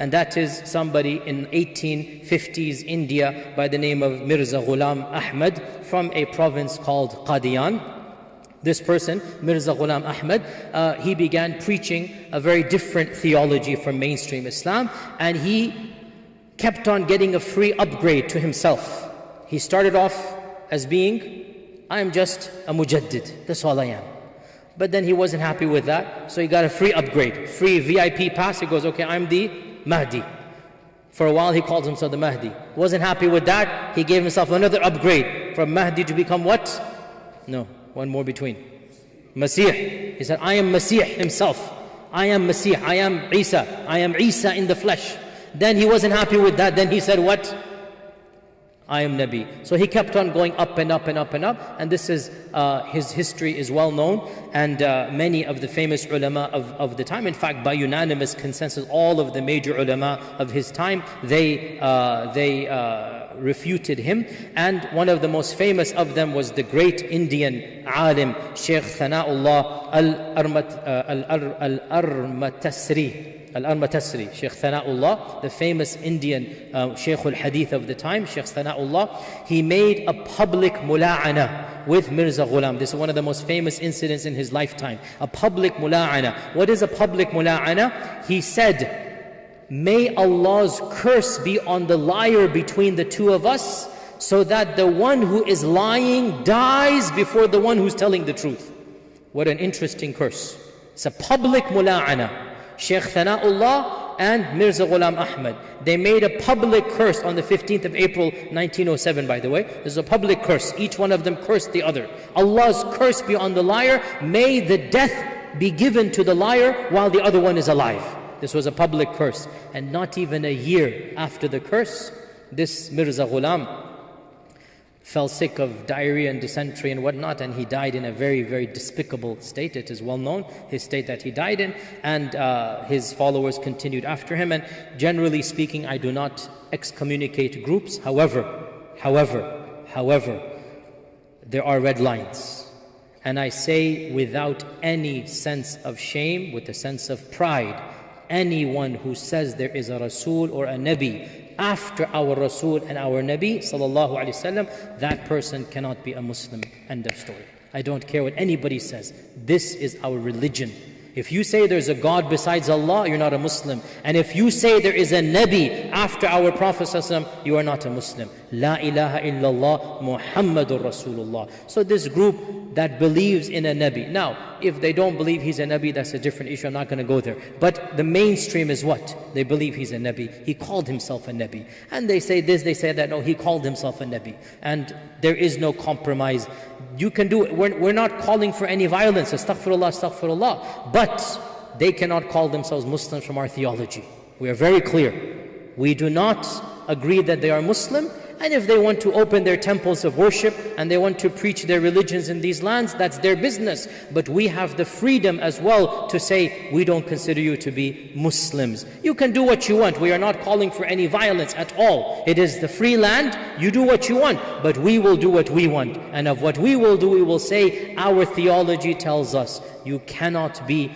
And that is somebody in 1850s India by the name of Mirza Ghulam Ahmed from a province called Qadhi. This person, Mirza Ghulam Ahmed, he began preaching a very different theology from mainstream Islam, and he kept on getting a free upgrade to himself. He started off as being, I am just a mujaddid, that's all I am. But then he wasn't happy with that, so he got a free upgrade, free VIP pass. He goes, okay, I'm the Mahdi. For a while he called himself the Mahdi. Wasn't happy with that, he gave himself another upgrade from Mahdi to become what? No, one more between. Masih. He said, I am Masih himself. I am Masih, I am Isa. I am Isa in the flesh. Then he wasn't happy with that, then he said what? I am Nabi. So he kept on going up and up and up and up, and this is, his history is well known, and many of the famous ulama of the time, in fact by unanimous consensus, all of the major ulama of his time, they refuted him, and one of the most famous of them was the great Indian alim, Shaykh Thana'ullah Al-Armatasri, Shaykh Thana'ullah, the famous Indian Shaykh al-Hadith of the time, Shaykh Thana'ullah. He made a public mula'ana with Mirza Ghulam. This is one of the most famous incidents in his lifetime. A public mula'ana. What is a public mula'ana? He said, may Allah's curse be on the liar between the two of us, so that the one who is lying dies before the one who's telling the truth. What an interesting curse. It's a public mula'ana. Shaykh Thana'ullah and Mirza Ghulam Ahmed, they made a public curse on the 15th of April 1907, by the way. This is a public curse. Each one of them cursed the other. Allah's curse be on the liar. May the death be given to the liar while the other one is alive. This was a public curse. And not even a year after the curse, this Mirza Ghulam fell sick of diarrhea and dysentery and whatnot, and he died in a very, very despicable state. It is well known, his state that he died in, and his followers continued after him. And generally speaking, I do not excommunicate groups. However, there are red lines. And I say without any sense of shame, with a sense of pride, anyone who says there is a Rasul or a Nabi after our Rasul and our Nabi sallallahu alaihi wasallam, that person cannot be a Muslim. End of story. I don't care what anybody says. This is our religion. If you say there's a God besides Allah, you're not a Muslim. And if you say there is a Nabi after our Prophet ﷺ, you are not a Muslim. La ilaha illallah Muhammadur Rasulullah. So this group that believes in a Nabi. Now, if they don't believe he's a Nabi, that's a different issue. I'm not going to go there. But the mainstream is what? They believe he's a Nabi. He called himself a Nabi. And they say this, they say that. No, he called himself a Nabi. And there is no compromise. You can do it. We're not calling for any violence. Astaghfirullah, astaghfirullah. But they cannot call themselves Muslims from our theology. We are very clear. We do not agree that they are Muslim. And if they want to open their temples of worship and they want to preach their religions in these lands, that's their business. But we have the freedom as well to say, we don't consider you to be Muslims. You can do what you want. We are not calling for any violence at all. It is the free land. You do what you want, but we will do what we want. And of what we will do, we will say, our theology tells us you cannot be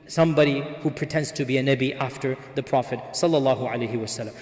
somebody who pretends to be a Nabi after the Prophet sallallahu alaihi wasallam.